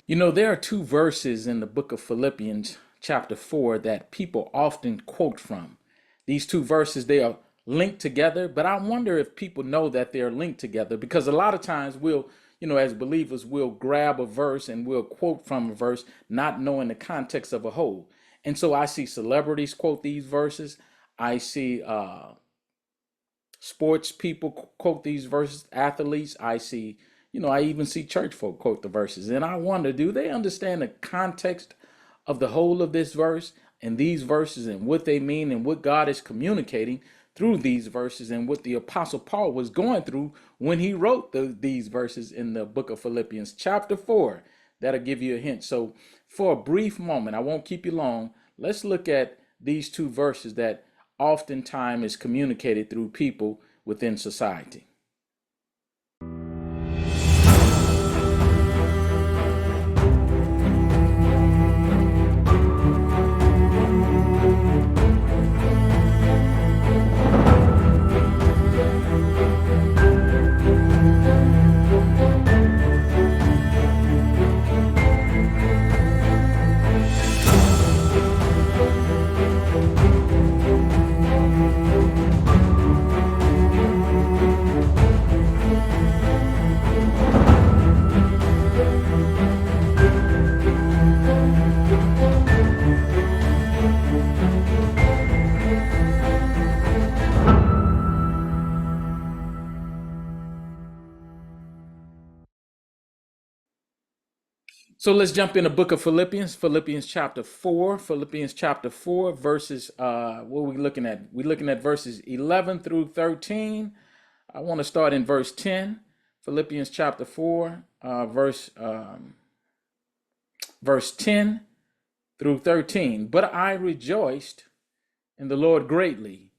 You know, there are two verses in the book of Philippians, chapter 4, that people often quote from. These two verses, they are linked together, but I wonder if people know that they're linked together because a lot of times we'll, as believers, we'll grab a verse and we'll quote from a verse, not knowing the context of a whole. And so I see celebrities quote these verses. I see sports people quote these verses, athletes. I see, I even see church folk quote the verses. And I wonder, do they understand the context of the whole of this verse and these verses and what they mean and what God is communicating through these verses and what the Apostle Paul was going through when he wrote these verses in the book of Philippians, chapter 4? That'll give you a hint. So, for a brief moment, I won't keep you long, let's look at these two verses that oftentimes is communicated through people within society. So let's jump in the book of Philippians, Philippians chapter 4, verses, what are we looking at? We're looking at verses 11 through 13. I want to start in verse 10, Philippians chapter 4, verse 10 through 13. But I rejoiced in the Lord greatly,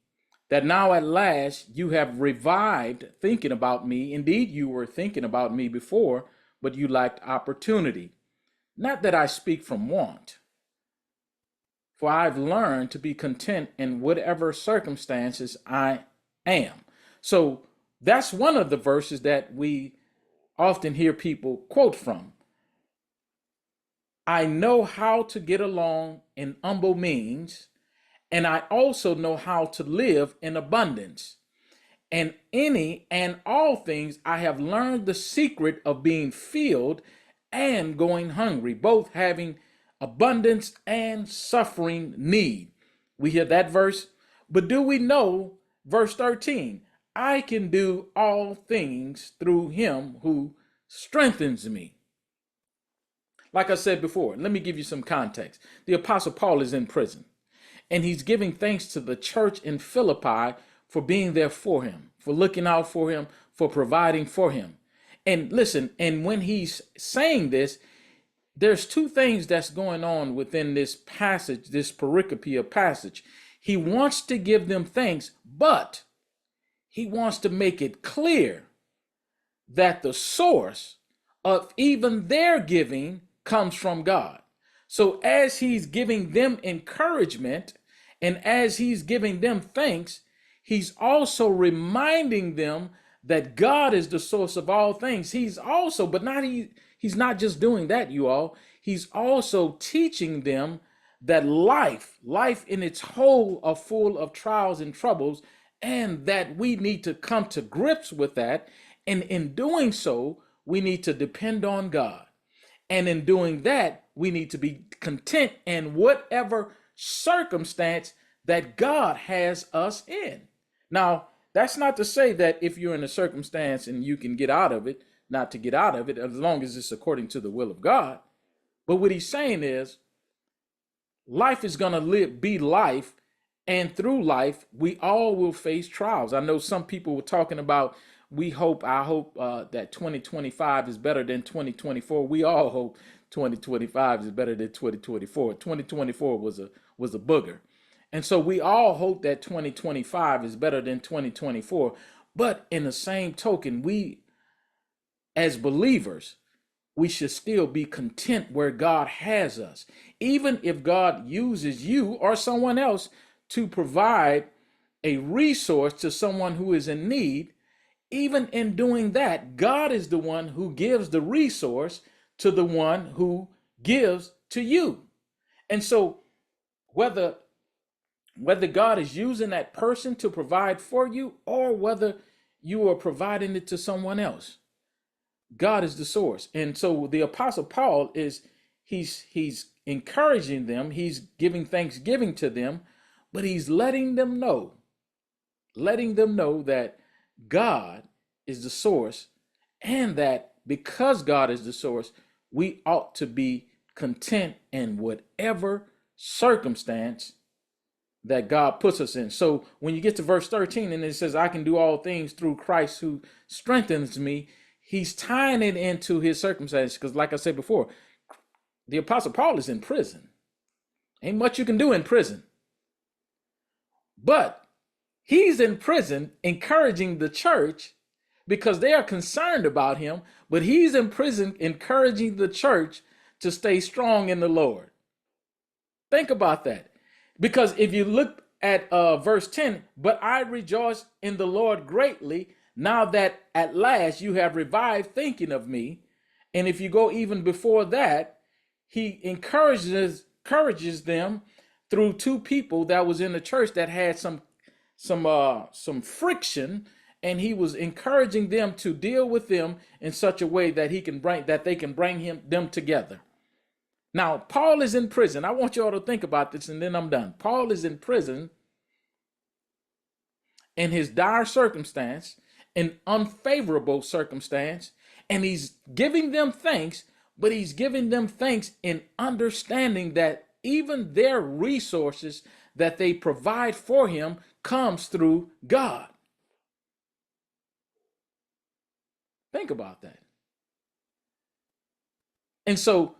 that now at last you have revived thinking about me. Indeed, you were thinking about me before, but you lacked opportunity. Not that I speak from want, for I've learned to be content in whatever circumstances I am. So that's one of the verses that we often hear people quote from. I know how to get along in humble means, and I also know how to live in abundance. And any and all things I have learned the secret of being filled and going hungry, both having abundance and suffering need. We hear that verse, but do we know verse 13? I can do all things through him who strengthens me. Like I said before, let me give you some context. The Apostle Paul is in prison, and he's giving thanks to the church in Philippi for being there for him, for looking out for him, for providing for him. And listen, and when he's saying this, there's two things that's going on within this passage, this pericope of passage. He wants to give them thanks, but he wants to make it clear that the source of even their giving comes from God. So as he's giving them encouragement and as he's giving them thanks, he's also reminding them that God is the source of all things. He's not just doing that, you all. He's also teaching them that life in its whole are full of trials and troubles, and that we need to come to grips with that. And in doing so, we need to depend on God. And in doing that, we need to be content in whatever circumstance that God has us in. Now, that's not to say that if you're in a circumstance and you can get out of it, not to get out of it, as long as it's according to the will of God. But what he's saying is life is going to be life, and through life, we all will face trials. I know some people were talking about, I hope that 2025 is better than 2024. We all hope 2025 is better than 2024. 2024 was a booger. And so we all hope that 2025 is better than 2024. But in the same token, we as believers, we should still be content where God has us. Even if God uses you or someone else to provide a resource to someone who is in need, even in doing that, God is the one who gives the resource to the one who gives to you. And so whether God is using that person to provide for you, or whether you are providing it to someone else, God is the source. And so the Apostle Paul he's encouraging them, he's giving thanksgiving to them, but he's letting them know that God is the source, and that because God is the source, we ought to be content in whatever circumstance that God puts us in. So when you get to verse 13 and it says, I can do all things through Christ who strengthens me, he's tying it into his circumstance. Because like I said before, the Apostle Paul is in prison. Ain't much you can do in prison. But he's in prison encouraging the church because they are concerned about him, but he's in prison encouraging the church to stay strong in the Lord. Think about that. Because if you look at verse 10, but I rejoice in the Lord greatly, now that at last you have revived thinking of me. And if you go even before that, he encourages them through two people that was in the church that had some friction, and he was encouraging them to deal with them in such a way that they can bring them together. Now, Paul is in prison. I want you all to think about this, and then I'm done. Paul is in prison in his dire circumstance, an unfavorable circumstance, and he's giving them thanks, but he's giving them thanks in understanding that even their resources that they provide for him comes through God. Think about that. And so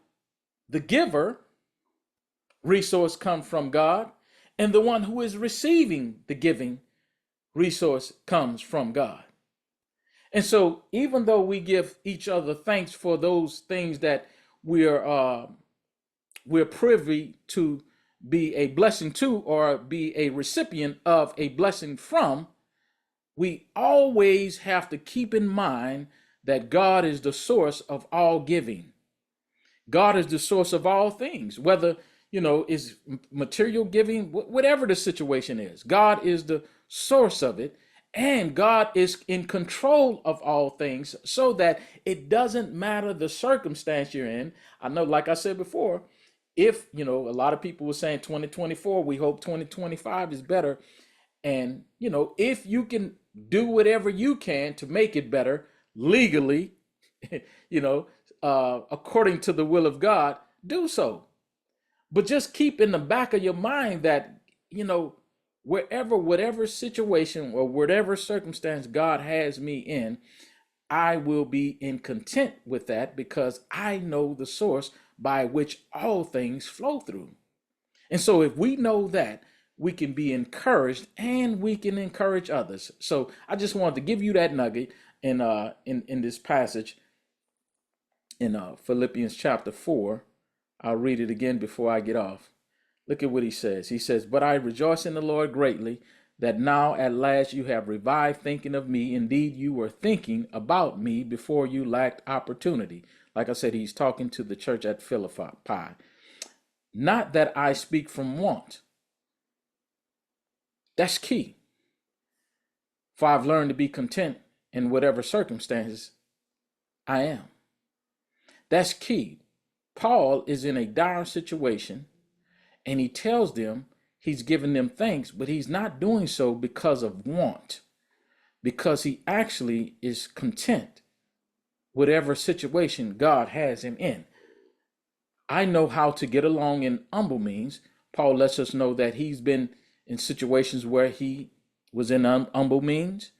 the giver resource comes from God, and the one who is receiving the giving resource comes from God. And so even though we give each other thanks for those things that we're privy to be a blessing to, or be a recipient of a blessing from, we always have to keep in mind that God is the source of all giving. God is the source of all things, whether, is material giving, whatever the situation is. God is the source of it, and God is in control of all things, so that it doesn't matter the circumstance you're in. I know, like I said before, if, a lot of people were saying 2024, we hope 2025 is better. And, if you can do whatever you can to make it better legally, according to the will of God, do so. But just keep in the back of your mind that, whatever situation or whatever circumstance God has me in, I will be in content with that, because I know the source by which all things flow through. And so if we know that, we can be encouraged and we can encourage others. So I just wanted to give you that nugget in this passage in Philippians chapter 4. I'll read it again before I get off. Look at what he says. He says, but I rejoice in the Lord greatly, that now at last you have revived thinking of me. Indeed, you were thinking about me before you lacked opportunity. Like I said, he's talking to the church at Philippi. Not that I speak from want. That's key. For I've learned to be content in whatever circumstances I am. That's key. Paul is in a dire situation, and he tells them he's giving them thanks, but he's not doing so because of want, because he actually is content whatever situation God has him in. I know how to get along in humble means. Paul lets us know that he's been in situations where he was in humble means,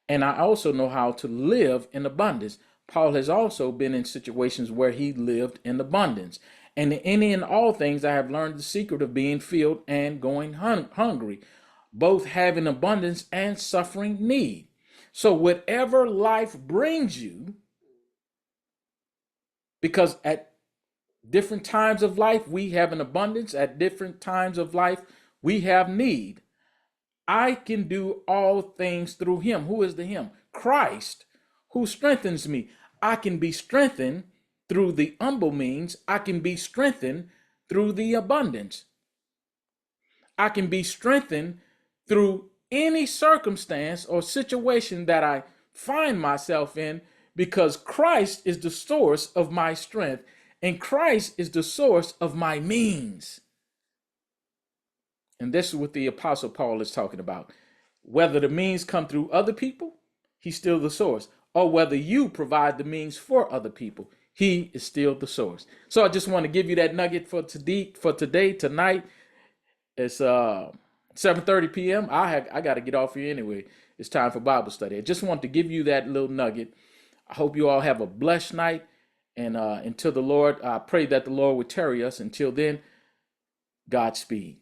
and I also know how to live in abundance. Paul has also been in situations where he lived in abundance. And in any and all things, I have learned the secret of being filled and going hungry, both having abundance and suffering need. So whatever life brings you, because at different times of life, we have an abundance. At different times of life, we have need. I can do all things through him. Who is the him? Christ, who strengthens me. I can be strengthened through the humble means, I can be strengthened through the abundance. I can be strengthened through any circumstance or situation that I find myself in, because Christ is the source of my strength and Christ is the source of my means. And this is what the Apostle Paul is talking about. Whether the means come through other people, he's still the source. Or whether you provide the means for other people, he is still the source. So I just want to give you that nugget for today, tonight. It's 7:30 p.m. I got to get off here anyway. It's time for Bible study. I just want to give you that little nugget. I hope you all have a blessed night. And until the Lord, I pray that the Lord would tarry us. Until then, Godspeed.